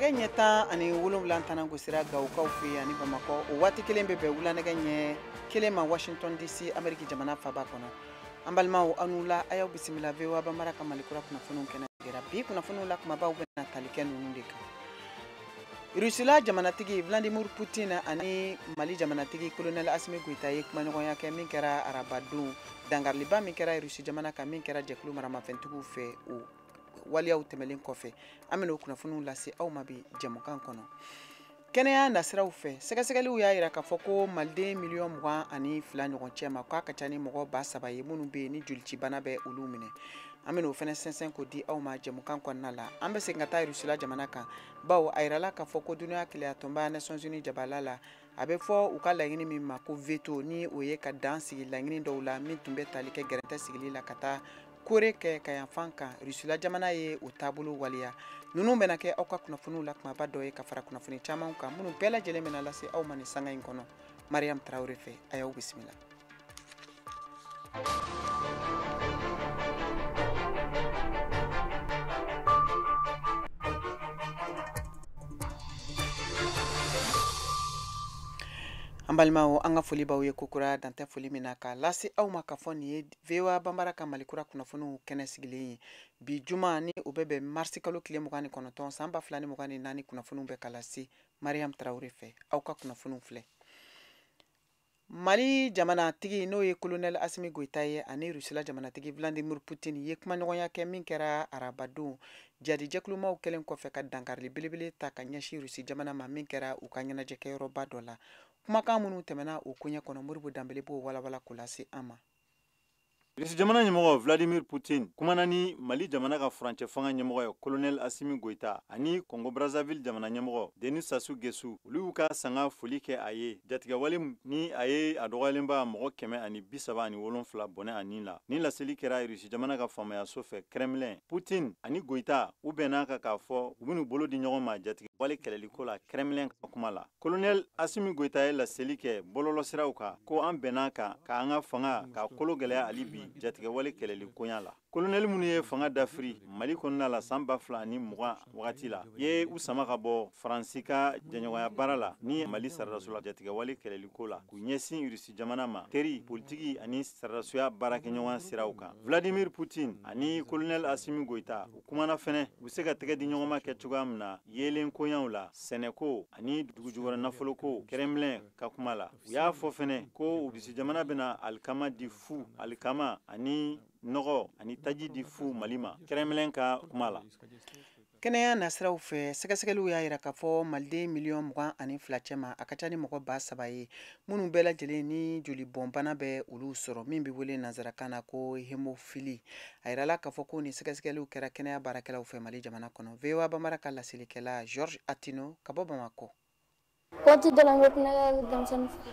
nɛgɛ ɲɛ 10 ani 7 tana gosira Gawukaw fɛ ani Bamakɔ o waati kelen bɛ bɛn wula nɛgɛ ɲɛ 1 ma Washington DC Amérique jamana faba kɔnɔ. An balimaw aw n'u la a y'aw bisimila VOA Banbara ka Malikura kunnafoniw kɛnɛ jɛra bi kunnafoniw la kumabaw bɛna tali kɛ ninnu de kan. Rusila jamanatigi Vladimir Putin ani Mali jamanatigi Colonel Assimi Goïta ye kumaɲɔgɔnya kɛ min kɛra arabadon dangariliba min kɛra Rusi jamana kan min kɛra jɛkulu maramafɛntigiw fɛ o waliyaw tɛmɛlen kɔfɛ an bɛna o kunnafoniw lase aw ma bi jɛmukan kɔnɔ. Kɛnɛya nasiraw fɛ sɛgɛsɛgɛliw y'a jira k'a fɔ ko maliden miliyɔn 22 ɲɔgɔn cɛ ma k'a ka ca ni mɔgɔ 3,000 ye minnu bɛ yen ni jolicibana bɛ olu minɛ. An bɛna o fɛnɛ sɛnsɛn ko di aw ma jɛmukan kɔnɔna la. An bɛ segin ka taa Rusila jamana kan bawo a jirala k'a fɔ ko dunuya kelenya tɔnba Nations Unies jabala la a bɛ fɔ u ka laɲini min ma ko veto ni o ye ka dan sigi laɲini dɔw la min tun bɛ tali kɛ gɛrɛntɛ sigili la ka taa kore kɛ ka yanfan kan Rusila jamana ye o taabolo waliya. Ninnu bɛna kɛ aw ka kunnafoniw la kumaba dɔ ye ka fara kunnafoni caman kan minnu bɛɛ lajɛlen bɛna lase aw ma nin sanga in kɔnɔ. Mariam Traoré fɛ a y'aw bisimila. An balimaw an ka foli b'aw ye kokura dantɛ foli min na k'a lase aw ma k'a fɔ nin ye VOA Banbara ka Malikura kunnafoniw kɛnɛ sigilen ye bi juma ni o bɛ bɛn marisi kalo tile 29 san 2024 kunnafoniw bɛ ka lase Mariam Traoré fɛ aw ka kunnafoniw filɛ. Mali jamanatigi n'o ye Colonel Assimi Goïta ye ani Rusila jamanatigi Vladimir Putin ye kumaɲɔgɔnya kɛ min kɛra arabadon jadijɛkulumaw kɛlen kɔfɛ ka dankarili belebele ta ka ɲɛsin Rusi jamana ma min kɛra u ka ɲɛnajɛkɛyɔrɔba dɔ la. Kumakan minnu tɛmɛna o koɲɛ kɔnɔ Moribo Danbele b'o walawala k'o lase an ma. Rusi jamana ɲɛmɔgɔ Vladimir Putin kumana ni Mali jamana ka furancɛ fanga ɲɛmɔgɔ ye Colonel Assimi Goïta ani Congo Brazzaville jamana ɲɛmɔgɔ Denis Sassou Nguesso olu y'u ka sanga foli kɛ a ye jatigɛwale ni a ye a dɔgɔyalenba mɔgɔ 137 bɔnɛ a nin la. Ni laseli kɛra Rusi jamana ka faamayaso fɛ Kremlin. Putin ani Goïta u bɛnna kan k'a fɔ u bɛn'u bolo di ɲɔgɔn ma jatigɛwale kɛlɛliko la Kremlin ka kuma la. Colonel Assimi Goïta ye laseli kɛ bɔlɔlɔsiraw kan ko an bɛnna kan k'an ka fanga ka kolo gɛlɛya hali bi jatigɛwale kɛlɛli koɲa la. Colonel minnu ye fanga dafiri Mali kɔnɔna la san 2020 wagati la ye u sama ka bɔ Faransi ka jɛɲɔgɔnya baara la ni Mali sarasiw la jatigɛwale kɛlɛliko la k'u ɲɛsin Rusi jamana ma teri politiki ani sarasiya baarakɛɲɔgɔn siraw kan. Vladimir Putin ani Colonel Assimi Goïta u kumana fɛnɛ u se ka tɛgɛ di ɲɔgɔn ma kɛ cogoya min na yeelen koɲaw la sɛnɛko ani dugujukɔrɔ nafoloko Kremlin ka kuma la. U y'a fɔ fɛnɛ ko Rusi jamana bɛna alikama di fu alikama ani nɔgɔ ani taji di fu Mali ma Kremlin ka kuma la. Kɛnɛya nasiraw fɛ sɛgɛsɛgɛliw y'a jira k'a fɔ maliden miliyɔn 22 cɛ ma a ka ca ni mɔgɔ 3,000 ye minnu bɛɛ lajɛlen ni joli bɔnbana bɛ olu sɔrɔ min bɛ wele nanzarakan na ko hémophilie. A jirala k'a fɔ ko ni sɛgɛsɛgɛliw kɛra kɛnɛya baarakɛlaw fɛ Mali jamana kɔnɔ. VOA Banbara ka laselikɛla George Atino ka bɔ Bamakɔ. Waati dɔ la n bɛ kulonkɛ denmisɛnnin fɛ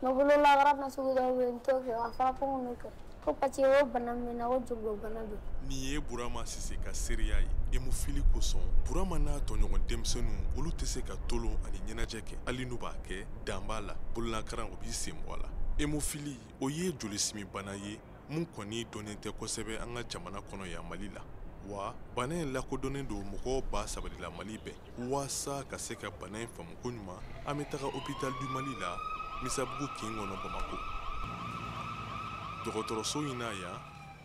mais bololabara na sugu dɔw bɛ yen n t'o kɛ a fɔra ko n k'o kɛ ko parce que o bana min na o joglo bana don. Nin ye Burama Sise ka seereya ye hémophilie kosɔn Burama n'a tɔɲɔgɔn denmisɛnninw olu tɛ se ka tolon ani ɲɛnajɛ kɛ hali n'u b'a kɛ dan b'a la bololakaran o b'i sen bɔ a la. Hémophilie o ye jolisimi bana ye mun kɔni dɔnnen tɛ kosɛbɛ an ka jamana kɔnɔ yan Mali la. Wa bana in lakodɔnnen don mɔgɔ 30,000 la Mali bɛɛ waasa ka se ka bana in faamu ko ɲuman an bɛ taga hôpital du Mali la Misabugu kin kɔnɔ Bamako. Dɔgɔtɔrɔso in na yan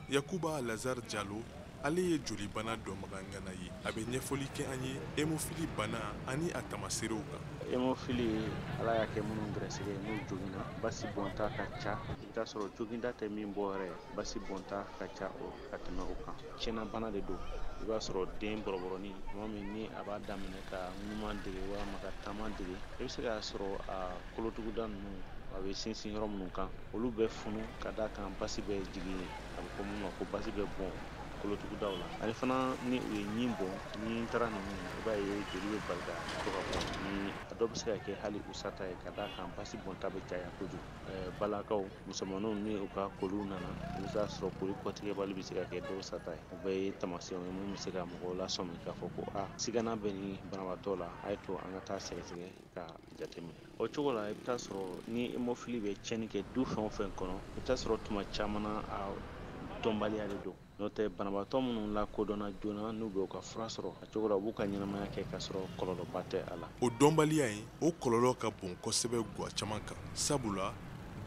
Yakuba Lazare Diallo ale ye joli bana dɔnbagangana ye a bɛ ɲɛfɔli kɛ an ye hémophilie bana ani a tamaserew kan. Hémophilie ala y'a kɛ minnu gɛrɛsɛgɛ n'u joginna basi bɔnta ka ca i bɛ taa sɔrɔ joginda tɛ min bɔ yɛrɛ basi bɔnta ka ca ka tɛmɛ o kan tiɲɛna bana de don i b'a sɔrɔ den bɔrɔbɔrɔni tuma min ni a b'a daminɛ ka ŋuman dege walima ka taama dege i bɛ se k'a sɔrɔ a kolotuguda ninnu a bɛ sinsin yɔrɔ minnu kan olu bɛ funu ka d'a kan basi bɛ jigin a bɛ fɔ minnu ma ko basi bɛ bɔn kolotugudaw la ani fana ni u ye ɲin bɔn ni taara ninnu i b'a ye joli bɛ bali ka to ka bɔ ni a dɔw bɛ se ka kɛ hali usata ye ka d'a kan basi bɔnta bɛ caya kojugu balakaw musomanninw ni u ka koliw nana i bɛ taa sɔrɔ koli kɔtigɛbali bɛ se ka kɛ dɔw sata ye o bɛɛ ye taamasiyɛnw ye mun bɛ se ka mɔgɔw lasɔmi k'a fɔ ko sigana bɛ ni banabaatɔ la a ye to an ka taa sɛgɛsɛgɛ ka jateminɛ o cogo la i bɛ taa sɔrɔ ni hémophilie bɛ tiɲɛni kɛ du fɛn o fɛn kɔnɔ i bɛ taa sɔrɔ tuma caman na a dɔnbaliya de don n'o tɛ banabaatɔ minnu lakodɔnna joona n'u bɛ u ka fura sɔrɔ a cogo la u b'u ka ɲɛnamaya kɛ k'a sɔrɔ kɔlɔlɔba tɛ a la. O dɔnbaliya in o kɔlɔlɔ ka bon kosɛbɛ guwa caman kan sabula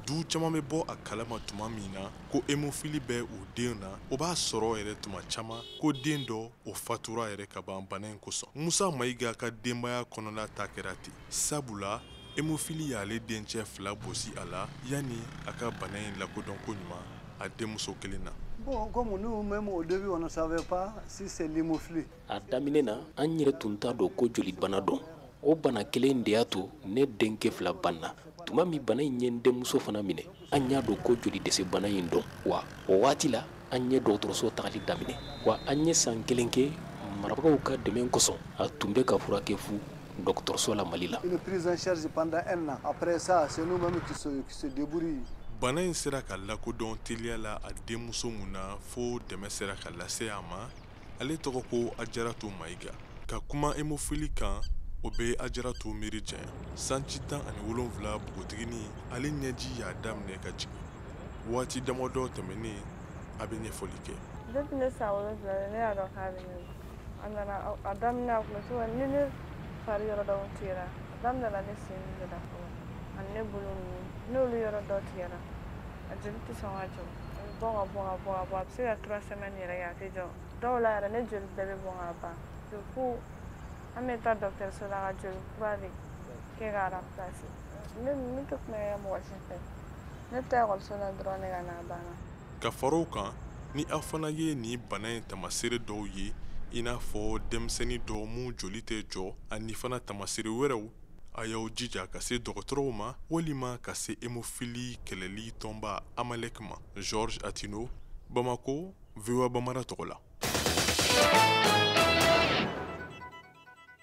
du caman bɛ bɔ a kalama tuma min na ko hémophilie bɛ u den na o b'a sɔrɔ yɛrɛ tuma caman ko den dɔ o fatura yɛrɛ ka ban bana in kosɔn. Musa Mayiga ka denbaya kɔnɔna ta kɛra ten sabula hémophilie y'ale dencɛ 2 bosi a la yanni a ka bana in lakodɔn ko ɲuman a denmuso kelen na. Bon, comme nous, même au début, on ne savait pas si c'est l'hémophilie. A daminɛ na an yɛrɛ tun t'a dɔn ko joli bana dɔn. O bana kelen de y'a to ne denkɛ 2 banna. Tuma min bana in ye n denmuso fana minɛ an y'a dɔn ko joli dɛsɛ bana in dɔn wa o waati la an ye dɔgɔtɔrɔso tagali daminɛ wa an ye san 1 kɛ marabagaw ka dɛmɛ kosɔn a tun bɛ ka furakɛ fu dɔgɔtɔrɔso la Mali la. Une prise en charge pendant 1 an. Après ça, c'est nous-mêmes qui se débrouillent. Bana in sera ka lakodɔn teliya la a denmuso mun na fo dɛmɛ sera ka lase a ma ale tɔgɔ ko Ajaratu Mayiga. Ka kuma hémophilie kan o bɛ Ajaratu miiri janya. Sanji 17 bogotigini ale ɲɛji y'a daminɛ ka jigin. Waati damadɔ tɛmɛnen a bɛ ɲɛfɔli kɛ. Depuis ne san 7 ne y'a dɔn k'a bɛ ɲɛn. A nana a daminɛ a kun bɛ to ni ne fari yɔrɔ dɔw tigɛra a daminɛna ne sen de la fɔlɔ ani ne bolo ninnu n'olu yɔrɔ dɔw tigɛra a joli tɛ sɔn ka jɔ a bɛ bɔn ka bɔn ka bɔn ka bɔn a bɛ se ka 3 semaines yɛrɛ kɛ a tɛ jɔ dɔw la yɛrɛ ne joli bɛɛ bɛ bɔn ka ban fo an bɛ taa dɔgɔtɔrɔso la ka joli kura de kɛ k'a remplacer ne tɛ kuma kɛ mɔgɔ si fɛ ne tɛ ekɔliso la dɔrɔn ne ka na banna. Ka fara o kan ni aw fana ye nin bana in tamasere dɔw ye i n'a fɔ denmisɛnnin dɔw mun joli tɛ jɔ ani fana tamasere wɛrɛw a y'aw jija ka se dɔgɔtɔrɔw ma walima ka se hémophilie kɛlɛli tɔnba Amalek ma. Georges Atino, Bamako, VOA Bambara tɔgɔ la.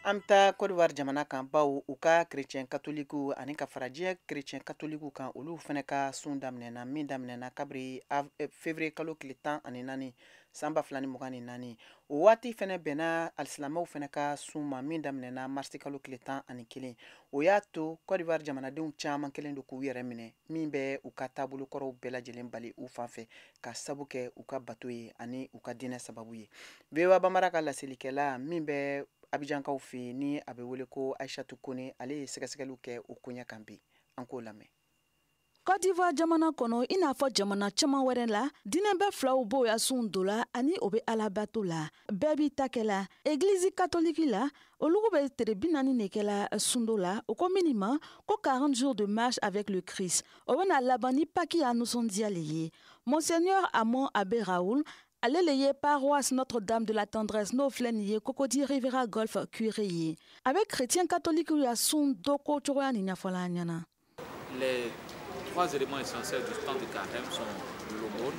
An bɛ taa Côte d'Ivoire jamana kan bawo u ka chrétien catholique ani ka farajɛ chrétien catholique kan olu fana ka sun daminɛna min daminɛna kabiri février kalo tile 14 san 2024 o waati fana bɛnna alisilamɛw fana ka sun ma min daminɛna marsi kalo tile 11 o y'a to Côte d'Ivoire jamanadenw caman kelen do k'u yɛrɛ minɛ min bɛ u ka taabolo kɔrɔw bɛɛ lajɛlen bali u fanfɛ ka sabu kɛ u ka bato ye ani u ka diinɛ sababu ye. VOA Bambara ka laselikɛla min bɛ Abijankaw fɛ ni a bɛ wele ko Aïchatou Kone ale ye sɛgɛsɛgɛliw kɛ o koɲɛ kan bi an k'o lamɛn. Côte d'Ivoire jamana kɔnɔ i n'a fɔ jamana caman wɛrɛ la diinɛ bɛɛ filaw b'o ya sun do la ani o bɛ alabato la bɛɛ b'i ta kɛ la église catholique la olu bɛ tile 40 de kɛ la sundo la o ko minnu ma ko 40 jours de marche avec le Christ o bɛna laban ni Pâques a nisɔndiya le ye. Monseigneur Amon Abbé Raoul ale le ye paroisse Notre-Dame de la Tendresse n'o filɛ nin ye Cocody Rivera Golf curé ye a bɛ chrétien catholique ya sun do ko cogoya nin ɲɛfɔla an ɲɛna. Les 3 éléments essentiels du temps de carême sont l'aumône.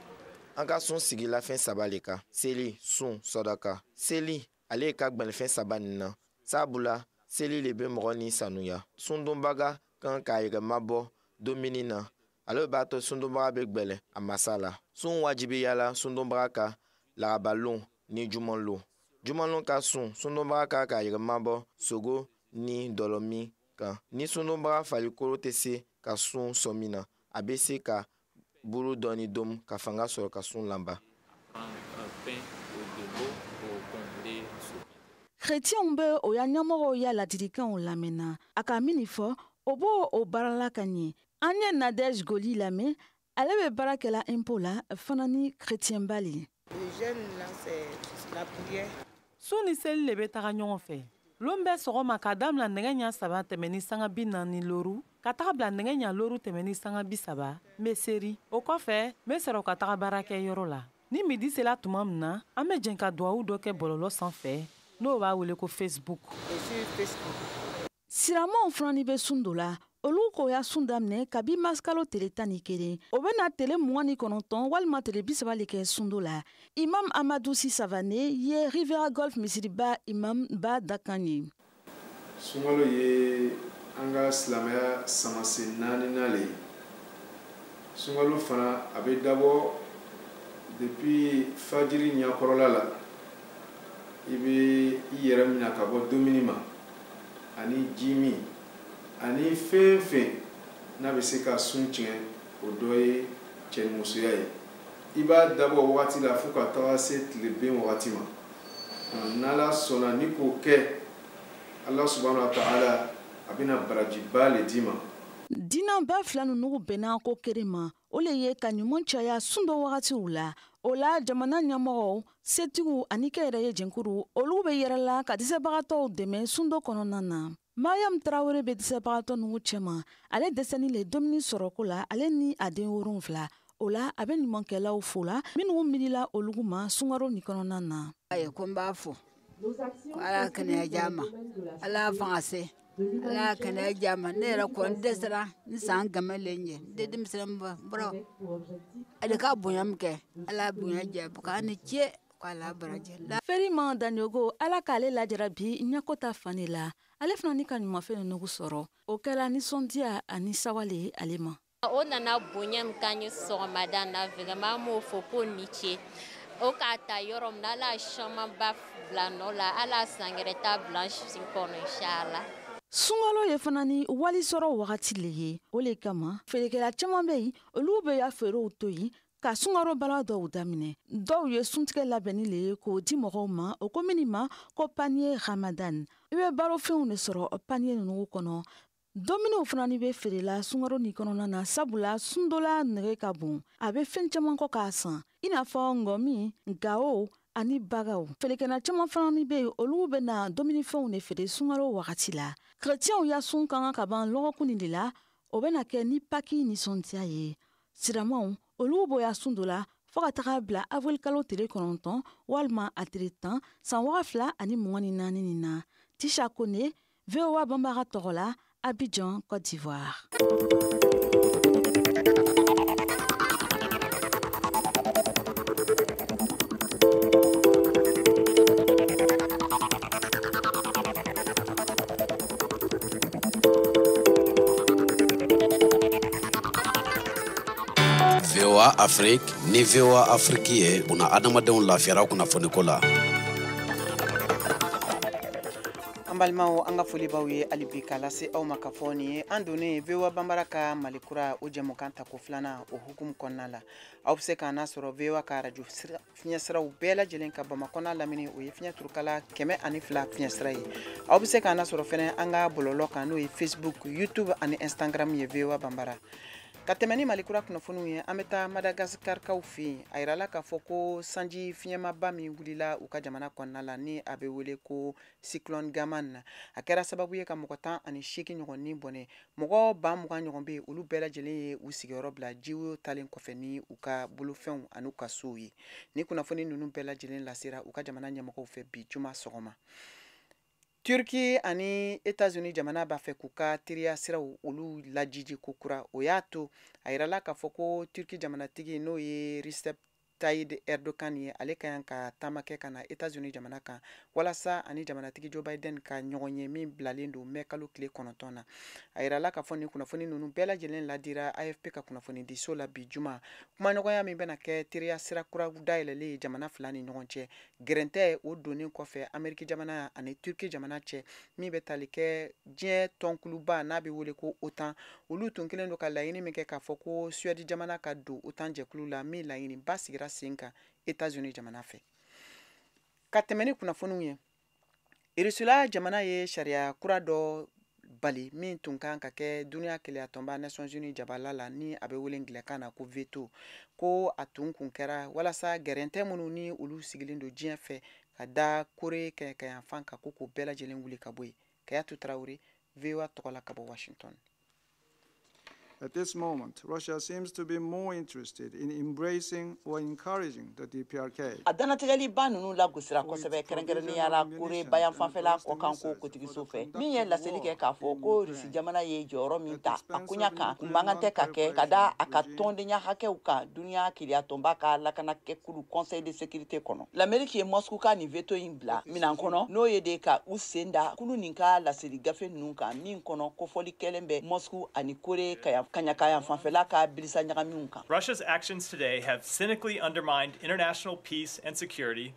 An ka sun sigila fɛn 3 le kan: seli, sun, sɔdaka. Seli ale ka gbɛnfɛn 3 nin na sabula seli le bɛ mɔgɔ ni sanuya. Sundonbaga kan k'a yɛrɛ mabɔ domini na ale b'a to sundonbaga bɛ gbɛlɛ a masa la. Sun wajibiyala sundonbaga ka larabalon ni jumanlon. Jumanlon ka sun sundonbaga ka k'a yɛrɛ mabɔ sogo ni dɔlɔmi kan. Ni sundonbaga farikolo tɛ se ka sun sɔmi na a bɛ se ka buru dɔɔni dom ka fanga sɔrɔ ka sun lamba. Chrétienw bɛ o ya ɲɛmɔgɔw ya ladilikanw lamɛnna a ka min fɔ o b'o o baarala ka ɲɛ. An ye Nadège Goli lamɛn ale bɛ baara kɛla impôt la fana ni chrétien bali. Su ni seli le bɛ taga ɲɔgɔn fɛ. Lon bɛ sɔgɔma ka damina nɛgɛ ɲɛ 3 tɛmɛ ni sanga 40 loru ka taga bila nɛgɛ ɲɛ loru tɛmɛ ni sanga 30 n bɛ seri o kɔfɛ n bɛ sɔrɔ ka taga baarakɛyɔrɔ la. Ni midi sela tuma min na an bɛ jɛn ka duwawu dɔ kɛ bɔlɔlɔ sanfɛ n'o b'a wele ko Facebook. Siramɛw fana ni bɛ sun do la olu ko ya sun daminɛ kabi mars kalo tile 11 o bɛna tile 29 walima tile 30 le kɛ sundo la. Imam Amadou Si Savané ye Rivera Golf misiriba imam ba dakan ye. Sunkalo ye an ka silamɛya samase 4nan le ye. Sunkalo fana a bɛ dabɔ depuis fajiri ɲakɔrɔla la i bɛ i yɛrɛ minɛ ka bɔ dumuni ma ani ji min ani fɛn fɛn n'a bɛ se ka sun tiɲɛ o dɔ ye cɛnimusoya ye i b'a dabɔ wagati la fo ka taga se tile ben wagati ma n'ala sɔnna ni k'o kɛ ala subhanahu wa ta'ala a bɛna barajiba le d'i ma. Diinɛ bɛɛ fila ninnu bɛnna ko kelen ma o le ye ka ɲuman caya sun dɔ wagatiw la o la jamana ɲɛmɔgɔw setigiw ani kɛ yɛrɛ ye jɛnkuru olu bɛ yɛrɛla ka dɛsɛbagatɔw dɛmɛ sun dɔ kɔnɔna na. Mariam Traoré bɛ dɛsɛbagatɔ ninnu cɛma ale dɛsɛni le domini sɔrɔko la ale ni a den 7 o la a bɛ ɲumankɛlaw fo la minnu milila olugu ma sunkaro ni kɔnɔna na. Ayi ko n b'a fo ko ala kɛnɛya di a ma ala fanga se ala kɛnɛya di a ma ne yɛrɛ ko n dɛsɛra ni san gɛmɛlen ɲɛ n tɛ denmisɛnnin bɔrɔ ale ka bonya min kɛ ala bonya jɛ k'a ni ce ko ala baraji. Ferima Daniogo ala k'ale lajara bi ɲɛkota fani la ale fana ni ka ɲumanfɛn ninnu sɔrɔ o kɛra nisɔndiya ani sawale ale ma. O nana bonya min k'an ye sɔgɔmada na vraiment m'o fɔ ko ni ce o k'a ta yɔrɔ min na ala camanba bila nɔ la ala sangɛrɛ ta bila sin kɔnɔ inchallah. Sunkalo ye fana ni wali sɔrɔ wagati le ye o le kama feerekɛla caman bɛ yen olu bɛ ya feerew to yen ka sunkaro bala dɔw daminɛ dɔw ye suntigɛ labɛnni le ye k'o di mɔgɔw ma o ko minnu ma ko panier Ramadan i bɛ barofɛnw de sɔrɔ panier ninnu kɔnɔ dominɛw fana ni bɛ feerela sunkaro ni kɔnɔna na sabula sundola nɛgɛ ka bon a bɛ fɛn caman kɔ k'a san i n'a fɔ ngɔmi gawo ani bagaw feerekɛla caman fana ni bɛ yen olu bɛ na dominifɛnw de feere sunkaro wagati la chrétienw ya sun kan ka ban lɔgɔkun de la o bɛ na kɛ ni paki nisɔndiya ye siramaw olu bɔ ya sun dɔ la fo ka taga bila avril kalo tile 9 walima a tile 10 san 2024 nin na Tisha Kone VOA Bambara tɔgɔ la Abidjan, Côte d'Ivoire. VOA Afrique ni VOA Afrique ye buna adamadenw lafiyara kunnafoni ko la. An balimaw an ka foli b'aw ye hali bi k'a lase aw ma ka fɔ nin ye an donnen VOA Bambara ka Malikura o jɛmukan tako filanan o hukumu kɔnɔna la aw bɛ se k'an sɔrɔ VOA ka radio fiɲɛsiraw bɛɛ lajɛlen ka Bamakɔ n'a lamini o ye fiɲɛ turukala 102 fiɲɛsira ye aw bɛ se k'an sɔrɔ fɛnɛ an ka bɔlɔlɔ kan n'o ye Facebook YouTube ani Instagram ye VOA Bambara. Ka tɛmɛ ni Malikura kunnafoniw ye an bɛ taa Madagascarkaw fɛ yen a yirala k'a fɔ ko sanji fiɲɛmaba min wulila u ka jamana kɔnɔna la ni a bɛ wele ko cyclone Gaman na a kɛra sababu ye ka mɔgɔ 18 ɲɔgɔn ni bɔnɛ mɔgɔ 20 ɲɔgɔn bɛ yen olu bɛɛ lajɛlen ye u sigiyɔrɔ bila jiwo talen kɔfɛ ni u ka bolofɛnw ani u ka sow ye ni kunnafoni ninnu bɛɛ lajɛlen lasera u ka jamana ɲɛmɔgɔw fɛ bi juma sɔgɔma. Turki ani États-Unis jamana b'a fɛ k'u ka teriya siraw olu lajiji ko kura o y'a to a yirala k'a fɔ ko Turki jamanatigi n'o ye Recep Tayyip Erdogan ye ale ka yan ka taama kɛ ka na États-Unis jamana kan walasa ani jamanatigi Joe Biden ka ɲɔgɔn ye min bilalen don mai kalo tile 9 na a yirala k'a fɔ nin kunnafoni ninnu bɛɛ lajɛlen ladira AFP ka kunnafoni di so la bi juma kumaɲɔgɔnya min bɛna kɛ teriya sira kura dayɛlɛlen ye jamana fila ni ɲɔgɔn cɛ gɛrɛntɛ o donnen kɔfɛ Amérique jamana ani Turki jamana cɛ min bɛ tali kɛ diɲɛ tɔnkuluba n'a bɛ wele ko OTAN olu tun kelen don ka laɲini min kɛ k'a fɔ ko Suède jamana ka don OTAN jɛkulu la min laɲini ba sigira sen kan États-Unis jamana fɛ. Ka tɛmɛ ni kunnafoniw ye Irusula jamana ye sariya kura dɔ bali min tun kan ka kɛ duniya keleya tɔnba Nations Unies jabala la ni a bɛ wele ngilɛkan na ko veto ko a tun kun kɛra walasa gɛrɛntɛ minnu ni olu sigilen don diɲɛ fɛ ka da kore kɛyanfan kan ko k'o bɛɛ lajɛlen wuli ka bɔ yen. Kayatu Traoré, VOA tɔgɔ la ka bɔ Washington. At this moment, Russia seems to be more interested in embracing or encouraging the DPRK. A danatigɛli ba ninnu lagosira kosɛbɛ kɛrɛnkɛrɛnnenya la kore bayan fanfɛla kɔ kan ko kotigiso fɛ min ye laseli kɛ k'a fɔ ko Rusi jamana ye jɔyɔrɔ min ta a kunya kan kun mankan tɛ ka kɛ ka da a ka tɔndenya hakɛw kan duniya keleya tɔnba ka lakanakɛkulu Conseil de sécurité kɔnɔ. L'Amérique ye Moscou ka nin veto in bila minan kɔnɔ n'o ye de ka u sen da kulu nin ka laseli gafe ninnu kan min kɔnɔ kofɔli kɛlen bɛ Moscou ani Kore Russia's actions today have cynically undermined international peace and security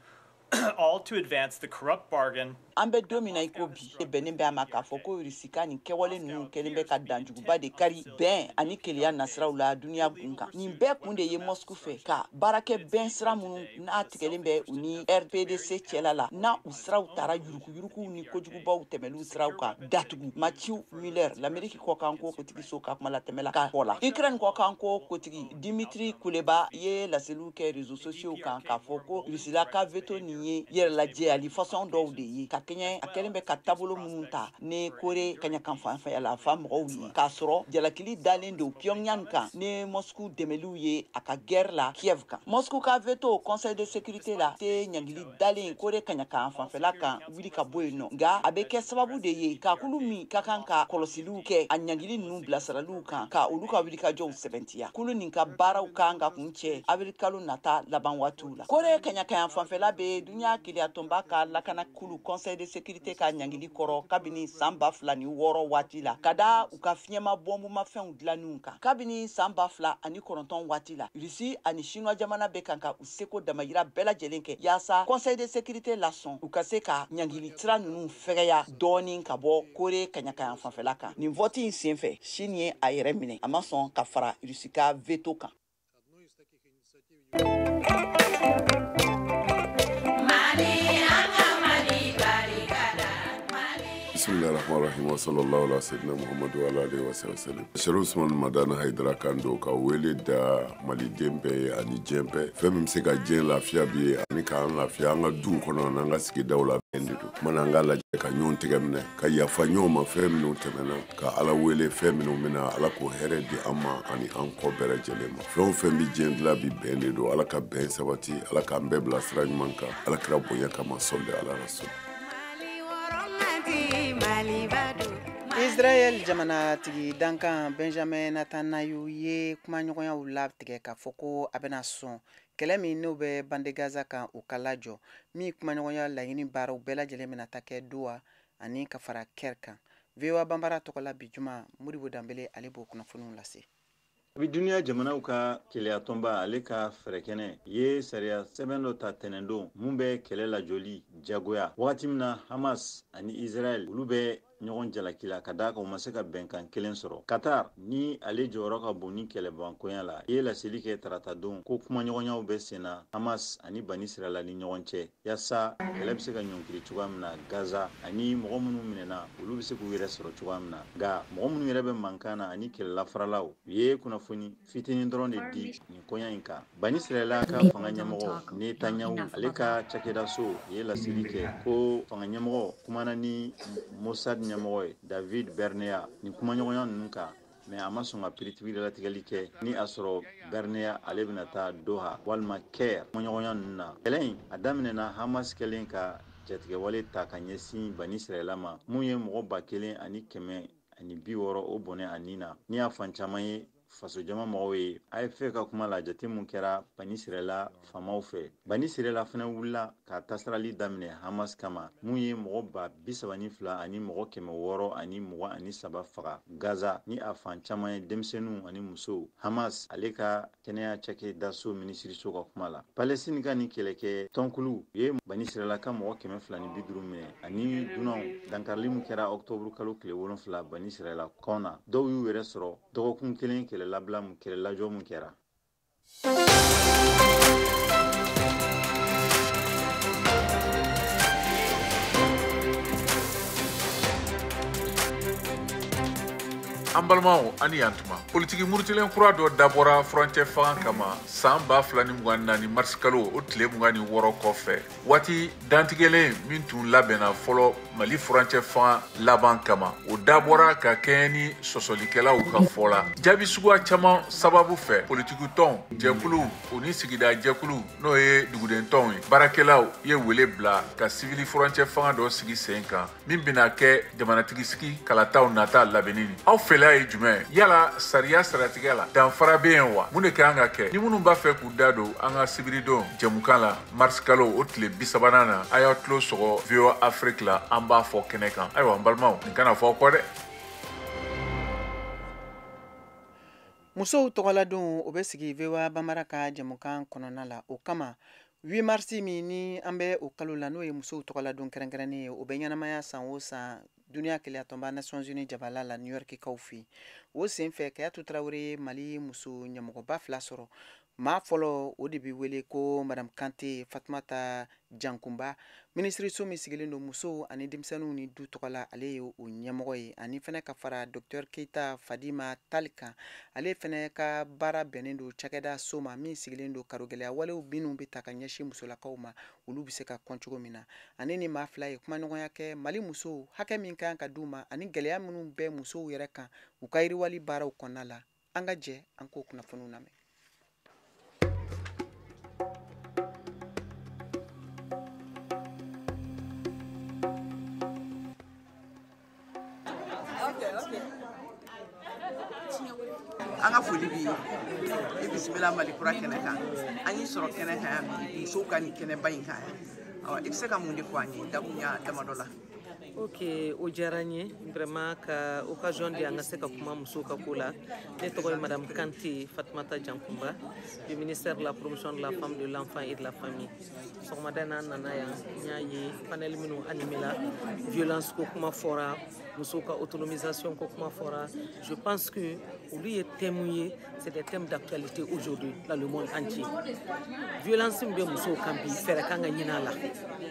all to advance the corrupt bargain. An bɛ don min na i ko bi e bɛnnen bɛ a ma k'a fɔ ko Irisi ka nin kɛwale ninnu kɛlen bɛ ka danjuguba de kari bɛn ani keleya nasiraw la duniya gun kan nin bɛɛ kun de ye Moscou fɛ ka baarakɛ bɛn sira minnu n'a tigɛlen bɛ u ni RPDC cɛla la n'a u siraw tara yuruguyuruguw ni kojugubaw tɛmɛliw siraw kan datugu. Mathieu Muller l'Amérique kɔkanko kotigi so ka kuma latɛmɛla ka fɔ la Ukraine kɔkanko kotigi Dimitri Kuleba ye laseliw kɛ réseaux sociaux kan k'a fɔ ko Rusila ka veto nin ye yɛrɛlajɛyali façon dɔw de ye ka kɛɲɛ a kɛlen bɛ ka taabolo minnu ta ne kore kaɲakan fanfɛya la fa mɔgɔw ye k'a sɔrɔ jalakili dalen don Pyongyang kan ne Moscou dɛmɛliw ye a ka guerre la Kiev kan. Moscou ka veto Conseil de sécurité la te ɲangili dalen kore kaɲakan fanfɛla kan wuli ka bɔ yen nɔ nka a bɛ kɛ sababu de ye ka kulu min ka kan ka kɔlɔsiliw kɛ a ɲangili ninnu bilasiraliw kan ka olu ka wulikajɔw sɛbɛntiya kulu nin ka baaraw kan ka kun cɛ abrikalo nata laban waatiw la. Kore kaɲakan fanfɛla bɛ dunya kiliyatonba ka lakana kulu Conseil de sécurité ka ɲangili kɔrɔ kabini san 2006 waati la ka da u ka fiɲɛma bɔnbumafɛnw dilanniw kan kabini san 2009 waati la Rusi ani Chinois jamana bɛ kan ka u seko damayira bɛɛ lajɛlen kɛ yaasa Conseil de sécurité lasɔn u ka se ka ɲangili tira ninnu fɛgɛya dɔɔni ka bɔ Kore kaɲakan fanfɛla kan. Nin vote in senfɛ Chine ye a yɛrɛ minɛ a ma sɔn ka fara Rusi ka veto kan. Bismillahirrahmanirrahim wa sallallahu ala sayyidina Muhammadu wa alihi wa sallam. Sheikh Usman Madana Haidara Kando ka wele da maliden bɛɛ ani diɲɛ bɛɛ fɛn min bɛ se ka diɲɛ lafiya bi ani k'an lafiya an ka duw kɔnɔ n'an ka sigidaw la bɛn de don. Mana an ka lajɛ ka ɲɔgɔn tɛgɛ minɛ ka yafa ɲɔgɔn ma fɛn minnu tɛmɛna ka Ala wele fɛn minnu bɛna Ala k'o hɛrɛ di an ma ani an kɔ bɛɛ lajɛlen ma. Fɛn o fɛn bɛ diɲɛ dilan bi bɛn de don. Ala ka bɛn sabati, Ala k'an bɛɛ bila sira ɲuman kan. Ala kira bonya kama sɔli ala rasul. Israel jamanatigi Duncan Benjamin Netanyahu ye kumaɲɔgɔnyaw latigɛ k'a fɔ ko a bɛna sɔn kɛlɛ min n'o bɛ bande Gaza kan u ka lajɔ min kumaɲɔgɔnya laɲini baaraw bɛɛ lajɛlen bɛna ta kɛ Doha ani ka fara Caire kan. VOA Bambara tɔgɔ la bi juma Modibo Dambele ale b'o kunnafoniw lase. Abi duniya jamanaw ka keleya tɔnba ale ka fɛrɛkɛnɛ ye sariya sɛbɛn dɔ ta tɛnɛn don mun bɛ kɛlɛ lajɔli jagoya wagati min na Hamas ani Israel olu bɛ ɲɔgɔn jalakila ka da kan u ma se ka bɛnkan kelen sɔrɔ. Qatar ni ale jɔyɔrɔ ka bon ni kɛlɛbankoya la ye laseli kɛ tarata don ko kumaɲɔgɔnyaw bɛ senna Hamas ani Bani Israel ni ɲɔgɔn cɛ yaasa kɛlɛ bɛ se ka ɲɔngiri cogoya min na Gaza ani mɔgɔ minnu minɛna olu bɛ se k'u yɛrɛ sɔrɔ cogoya min na nka mɔgɔ minnu yɛrɛ bɛ mankan na ani kɛlɛlafaralaw u ye kunnafoni fitinin dɔrɔn de di nin koɲa in kan. Bani Israel ka fanga ɲɛmɔgɔ Netanyahu ale ka cakɛda so ye laseli kɛ ko fanga ɲɛmɔgɔ kumana ni Mossad ɲɛmɔgɔ ye David Berneya nin kumaɲɔgɔnya ninnu kan mais a ma sɔn ka piritigiri latigɛli kɛ ni a sɔrɔ Berneya ale bɛna taa Doha walima Caire kumaɲɔgɔnya ninnu na. Kɛlɛ in a daminɛna Hamas kɛlen ka jatigɛwale ta ka ɲɛsin Bani Israel ma mun ye mɔgɔ 1,160 o bɔnɛ a nin na ni y'a fan caman ye faso jama mɔgɔw ye AFP ka kuma la jate mun kɛra Bani Israel famaw fɛ. Bani Israel fana wulila ka tasirali daminɛ Hamas kama mun ye mɔgɔ 32 ani mɔgɔ 623 faga Gaza ni a fan caman ye denmisɛnninw ani musow. Hamas ale ka kɛnɛya cakɛda so minisiriso ka kuma la. Palestine ka ni kɛlɛkɛ tɔnkulu ye Bani Israel ka mɔgɔ 250 minɛ ani dunanw dankarili mun kɛra octobre kalo tile 7 Bani Israel kɔnna dɔw y'u yɛrɛ sɔrɔ dɔgɔkun kelen kɛlɛ labila mun kɛlɛ lajɔ mun kɛra. An balimaw ani yantuma politiki murutilen kura dɔ dabɔra furancɛ fanga kama san 2024 mars kalo o tile 26 kɔfɛ waati dantigɛlen min tun labɛnna fɔlɔ Mali furancɛ fanga laban kama o dabɔra ka kɛɲɛ ni sɔsɔlikɛlaw ka fɔ la jaabi suguya caman sababu fɛ politiki tɔn jɛkulu o ni sigida jɛkulu n'o ye duguden tɔnw ye baarakɛlaw ye wele bila ka sivili furancɛ fanga dɔ sigi sen kan min bɛna kɛ jamanatigi sigi kalataw nata labɛnni aw fɛla ye jumɛn yala sariya saratigɛ la danfara bɛ yen wa mun de kan ka kɛ ni minnu b'a fɛ k'u da don an ka sibiridon jɛmukan la mars kalo o tile 30 na a y'aw tulo sɔgɔ VOA Afrique la an b'a fɔ kɛnɛ kan ayiwa an balimaw nin kana fɔ kɔ dɛ. Musow tɔgɔladon o bɛ sigi VOA Bambara ka jɛmukan kɔnɔna la o kama 8 mars min ni an bɛ o kalo la n'o ye musow tɔgɔ la don kɛrɛnkɛrɛnnen ye o bɛ ɲɛnamaya san o san duniya kɛlɛ tɔnba Nations Unies jabala la New York kaw fɛ o sen fɛ Kayatu Tarawele ye Mali muso ɲɛmɔgɔba 2 sɔrɔ maa fɔlɔ o de bɛ wele ko Madame Kante Fatumata Jankunba ministriso min sigilen don musow ani denmisɛnninw ni du tɔgɔ la ale ye o ɲɛmɔgɔ ye ani fɛnɛ ka fara Dr Keita Fadima Talkan ale fɛnɛ ka baara bɛnnen don cakɛda so ma min sigilen don karogɛlɛya walew minnu bɛ ta ka ɲɛsin musolakaw ma olu bɛ se ka kɔn cogo min na ani ni maa 2 ye kuma ɲɔgɔnya kɛ Mali musow hakɛ min kan ka d'u ma ani gɛlɛya minnu bɛ musow yɛrɛ kan u ka yiriwali baaraw kɔnɔna la an ka jɛ an k'o kunnafoniw lamɛn. An ka foli bi e bisimila Mali kura kɛnɛ kan an y'i sɔrɔ kɛnɛ kan yan musow ka nin kɛnɛba in kan yan i bɛ se ka mun de fɔ an ye dakunya damadɔ la. Ok, o diyara n ye vraiment ka occasion di an ka se ka kuma musow ka ko la ne tɔgɔ ye Madame Kante Fatumata Jankunba du ministère de la promotion de la femme, de l'enfant et de la famille. Sɔgɔmada in na an nana yan n y'a ye panel minnu animé la violence ko kuma fɔra musow ka autonomisation ko kuma fɔra je pense que olu ye thème ye c'est des thèmes d'actualité aujourd'hui dans le monde entier. Violence min bɛ musow kan bi fɛɛrɛ kan ka ɲini a la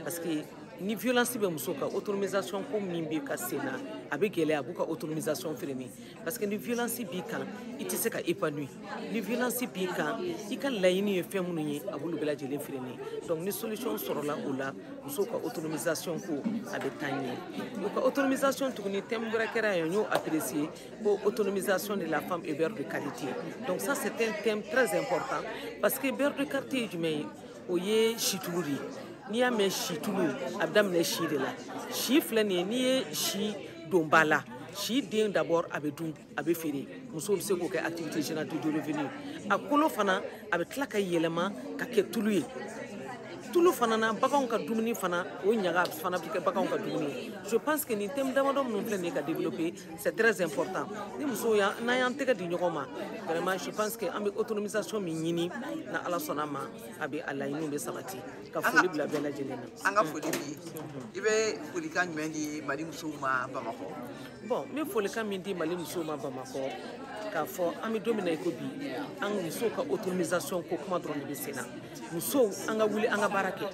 parce que ni violence bɛ muso ka autonomisation ko min bɛ ka sen na a bɛ gɛlɛya a b'u ka autonomisation freiner parce que ni violence b'i kan i tɛ se ka épanouir ni violence b'i kan i ka laɲini ye fɛn minnu ye a b'olu bɛɛ lajɛlen freiner donc ni solution sɔrɔla o la muso ka autonomisation ko a bɛ taa ɲɛ u ka autonomisation tuguni thème wɛrɛ kɛra yan n y'o apprécier ko autonomisation de la femme et beurre de karité donc ça c'est un thème très important parce que beurre de karité ye jumɛn ye o ye situlu de ye n'i y'a mɛn si tulu a bɛ daminɛ si de la si filɛ nin ye n'i ye si don ba la si den d'abord a bɛ dun a bɛ feere muso bɛ se k'o kɛ activité génératrice de revenu a kolo fana a bɛ tila ka yɛlɛma ka kɛ tulu ye tulu fana na baganw ka dumuni fana o ɲaga fana bɛ kɛ baganw ka dumuni je pense que nin thème damadɔ minnu filɛ nin ye ka développer c'est très important ni musow n'an y'an tɛgɛ di ɲɔgɔn ma vraiment je pense que an bɛ autonomisation min ɲini na ala sɔnna ma a bɛ a laɲiniw bɛ sabati ka foli bila bɛɛ lajɛlen na. An ka foli bi i bɛ folikan jumɛn di Mali musow ma Bamakɔ. Bon n bɛ folikan min di Mali musow ma Bamakɔ k'a fɔ an bɛ don min na i ko bi an musow ka autonomisation ko kuma dɔrɔn de bɛ sen na musow an ka wuli an ka baara kɛ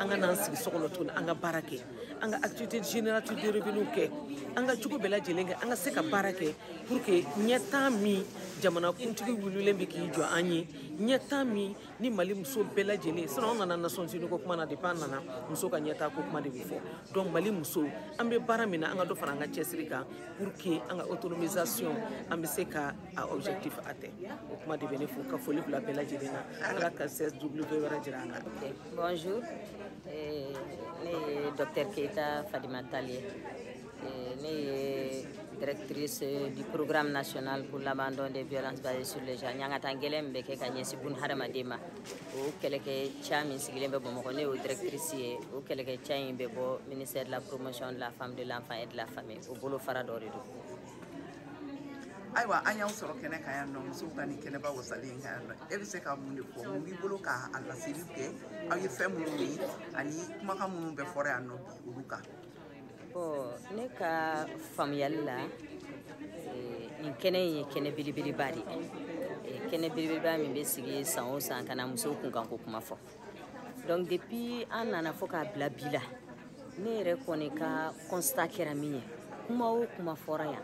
an ka n'an sigi so kɔnɔ tuguni an ka baara kɛ an ka activité génératrice de revenu kɛ an ka cogo bɛɛ lajɛlen kɛ an ka se ka baara kɛ pour que ɲɛtaa min jamanakuntigi wulilen bɛ k'i jɔ an ye ɲɛtaa min ni Mali muso bɛɛ lajɛlen sinon an nana Nations Unies ko kuma na depuis an nana muso ka ɲɛtaa ko kuma de bɛ fɔ donc Mali muso an bɛ baara min na an ka dɔ fara an ka cɛsiri kan pour que an ka autonomisation an bɛ se ka a objectif atteindre o kuma de bɛ ne fo ka foli bila bɛɛ lajɛlen na ala ka CSW wɛrɛ jira an na. Bonjour, ne ye Dr Keita Fadima Talye ne ye directrice du programme national pour l'abandon des violences basées sur les genres ɲangata gɛlɛn min bɛ kɛ ka ɲɛsin bun hadamaden ma o kɛlɛkɛca min sigilen bɛ Bamakɔ ne y'o directrice ye o kɛlɛkɛca in bɛ bɔ ministère de la promotion de la femme, de l'enfant et de la famille o bolo fara dɔ de don. Ayiwa an y'aw sɔrɔ kɛnɛ kan yan nɔ musow ka nin kɛnɛba wasalen kan yan nɔ e bɛ se ka mun de fɔ mun b'i bolo ka a laseli kɛ aw ye fɛn minnu ye ani kumakan minnu bɛ fɔra yan nɔ bi olu kan. Bon ne ka faamuyali la nin kɛnɛ in ye kɛnɛ belebeleba de ye kɛnɛ belebeleba min bɛ sigi san o san ka na musow kunkan ko kuma fɔ donc depuis an nana fɔ k'a bila bi la ne yɛrɛ kɔni ka constat kɛra min ye kuma o kuma fɔra yan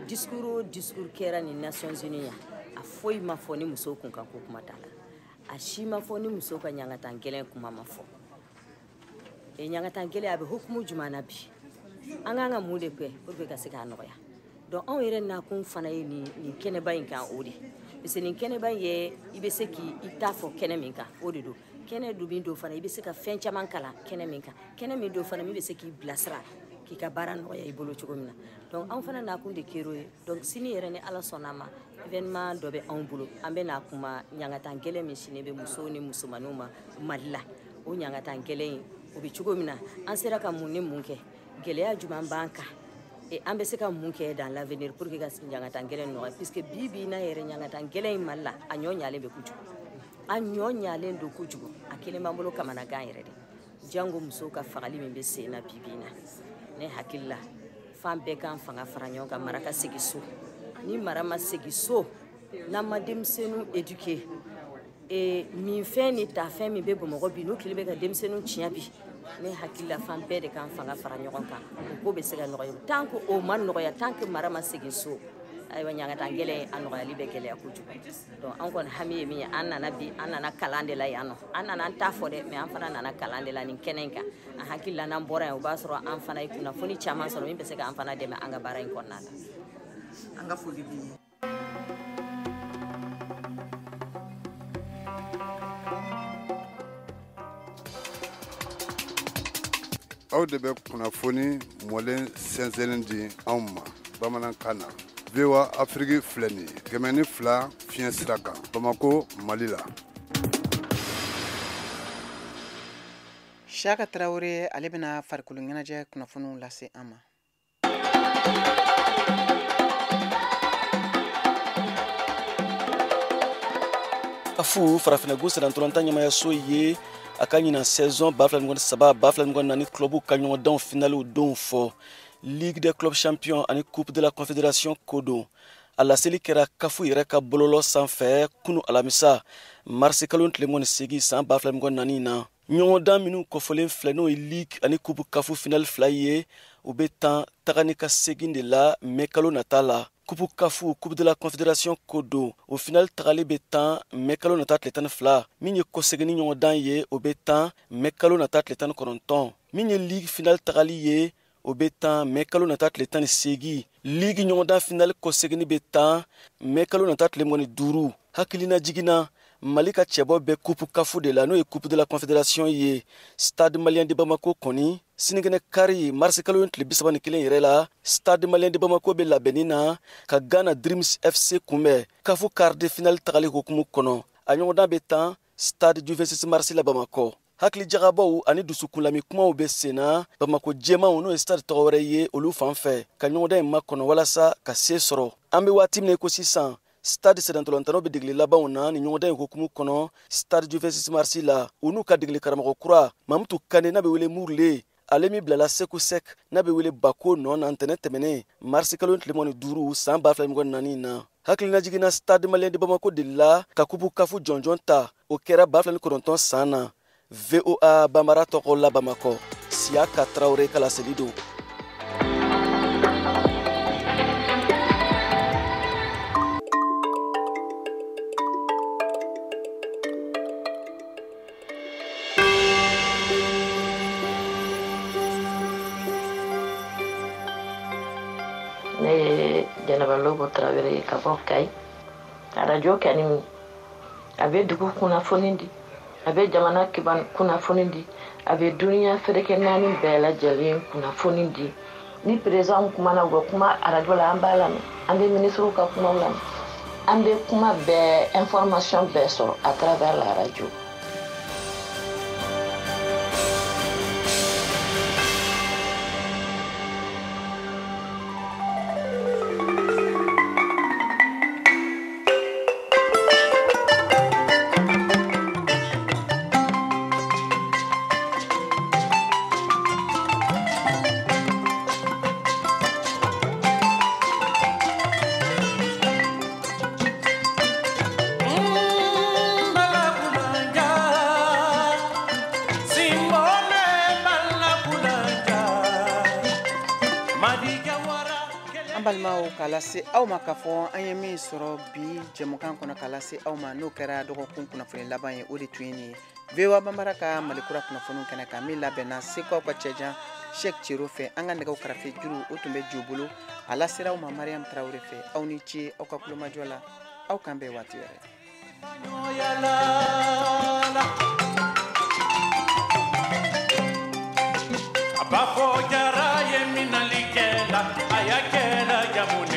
discours o discours kɛra ni Nations Unies yan a foyi ma fɔ ni musow kunkan ko kuma t'a la a si ma fɔ ni musow ka ɲangatan gɛlɛn kuma ma fɔ ɲangatan gɛlɛn a bɛ hukumu jumɛn na bi an k'an ka mun de kɛ pour que ka se k'a nɔgɔya donc anw yɛrɛ nakun fana ye nin kɛnɛba in kan o de parce que nin kɛnɛba in ye i bɛ se k'i ta fɔ kɛnɛ min kan o de don kɛnɛ dun min don fana i bɛ se ka fɛn caman kalan kɛnɛ min kan kɛnɛ min don fana min bɛ se k'i bilasira k'i ka baara nɔgɔya i bolo cogo min na donc anw fana nakun de kɛr'o ye donc sini yɛrɛ ni ala sɔnna a ma événement dɔ bɛ anw bolo an bɛ na kuma ɲangatan gɛlɛn min sini bɛ musow ni musomaninw ma Mali la o ɲangatan gɛlɛn in o bɛ cogo min na an sera ka mun ni mun kɛ gɛlɛya jumɛn b'an kan an bɛ se ka mun kɛ dans l'avenir pour que ka ɲangatan gɛlɛn nɔgɔya puisque bi na yɛrɛ ɲangatan gɛlɛn in Mali la a ɲɔ ɲalen bɛ kojugu a ɲɔ ɲalen don kojugu a kelen b'an bolo kamanagan yɛrɛ de jango musow ka fagali min bɛ sen na bi bi in na ne hakili la fan bɛɛ k'an fanga fara ɲɔgɔn kan mara ka segin so ni mara ma segin so n'an ma denmisɛnninw éduquer min fɛn ni tafɛn min bɛ Bamakɔ bi n'u kelen bɛ ka denmisɛnninw tiɲɛ bi ne hakili la fan bɛɛ de k'an fanga fara ɲɔgɔn kan o ko bɛ se ka nɔgɔya tant que o ma nɔgɔya tant que mara ma segin so ayiwa ɲangata gɛlɛn a nɔgɔyali bɛ gɛlɛya kojugu donc an kɔni hami ye min ye an nana kalan de la yan nɔ an nana an t'a fɔ dɛ mais an fana nana kalan de la nin kɛnɛ in kan an hakili la n'an bɔra yan o b'a sɔrɔ an fana ye kunnafoni caman sɔrɔ min bɛ se k'an fana dɛmɛ an ka baara in kɔnɔna la an ka foli b'i ye. aw de bɛ kunnafoni mɔlen sɛnsɛnlen di anw ma bamanankan na VOA Afrique filɛ nin ye 102 fiɲɛ sira kan Bamako Mali la. Shaka Traore ale bɛna farikolo ɲɛnajɛ kunnafoniw lase an ma. Kafu farafinɛgo sɛnɛntɔlanta ɲɛmayaso ye a ka ɲina saison 2023-2024 clubu ka ɲɔgɔndanw finaliw donw fɔ Ligue des clubs champions ani Coupe de la Confédération ko don a laseli kɛra kafu yɛrɛ ka bɔlɔlɔ sanfɛ kunu alamisa marisi kalo tile 8 san 2024 na ɲɔgɔndan minnu kɔfɔlen filɛ n'o ye Ligue ani Coupe kafu final fila ye u bɛ tan tagani ka segin de la mai kalo nata la. Coupe kafu Coupe de la Confédération ko don o final tagali bɛ tan mai kalo nata tile 12 min ye kɔsegini ɲɔgɔndan ye o bɛ tan mai kalo nata tile 19 min ye Ligue final tagali ye o bɛ tan mai kalo nata tile 18 Ligue ɲɔgɔndan final kɔsegini bɛ tan mai kalo nata tile 15 hakilina jiginna Mali ka cɛbɔ bɛ Coupe kafu de la n'o ye Coupe de la Confédération ye Stade Malien de Bamako kɔni sinikɛnɛ kari marisi kalo tile 31 yɛrɛ la Stade Malien de Bamako bɛ labɛnni na ka Ghana Dreams FC kunbɛn kafu quart de finale tagali hukumu kɔnɔ a ɲɔgɔndan bɛ tan Stade du 26 mars la Bamako. Hakili jagabaw ani dusukunlami kumaw bɛ sen na Bamako jɛmanw n'o ye stade tɔgɔ wɛrɛ ye olu fan fɛ ka ɲɔgɔndan in makɔnɔ walasa ka se sɔrɔ an bɛ waati min na ko sisan Stade sɛnɛntɔlantanaw bɛ degeli labanw na ni ɲɔgɔndan in hukumu kɔnɔ Stade du 26 mars la u n'u ka degeli karamɔgɔ kura Mamutu Kane n'a bɛ wele Murle ale min bilala Seku Sek n'a bɛ wele Bako nɔ na ntɛnɛn tɛmɛnen marisi kalo tile 15 san 2024 na hakilina jiginna Stade Malien de Bamako de la ka kupu kafu jɔnjɔn ta o kɛra 2019 san na VOA Bambara tɔgɔ la Bamako Siaka Traore ka laseli don. Ne Jɛnɛba Lobo Traore ka bɔ Kayi radio kɛni a bɛ dugu kunnafoni di a bɛ jamana kunnafoni di a bɛ duniya ferekɛ naani bɛɛ lajɛlen kunnafoni di ni président kumana u bɛ kuma radio la an b'a lamɛn an bɛ ministrew ka kumaw lamɛn an bɛ kuma bɛɛ information bɛɛ sɔrɔ à travers la radio. K'a lase aw ma k'a fɔ an ye min sɔrɔ bi jɛmukan kɔnɔ k'a lase aw ma n'o kɛra dɔgɔkun kunnafoni laban ye o de tun ye nin ye VOA Bambara ka Malikura kunnafoniw kɛnɛ kan min labɛnna Seko ka cɛjan Cheikh Ciro fɛ an ka nɛgɛw karafe juru o tun bɛ jo bolo a lasera aw ma Mariam Traore fɛ aw ni ce aw ka kulomajɔ la aw kan bɛn waati wɛrɛ. Abafo jara ye minali kɛla a y'a kɛla jamu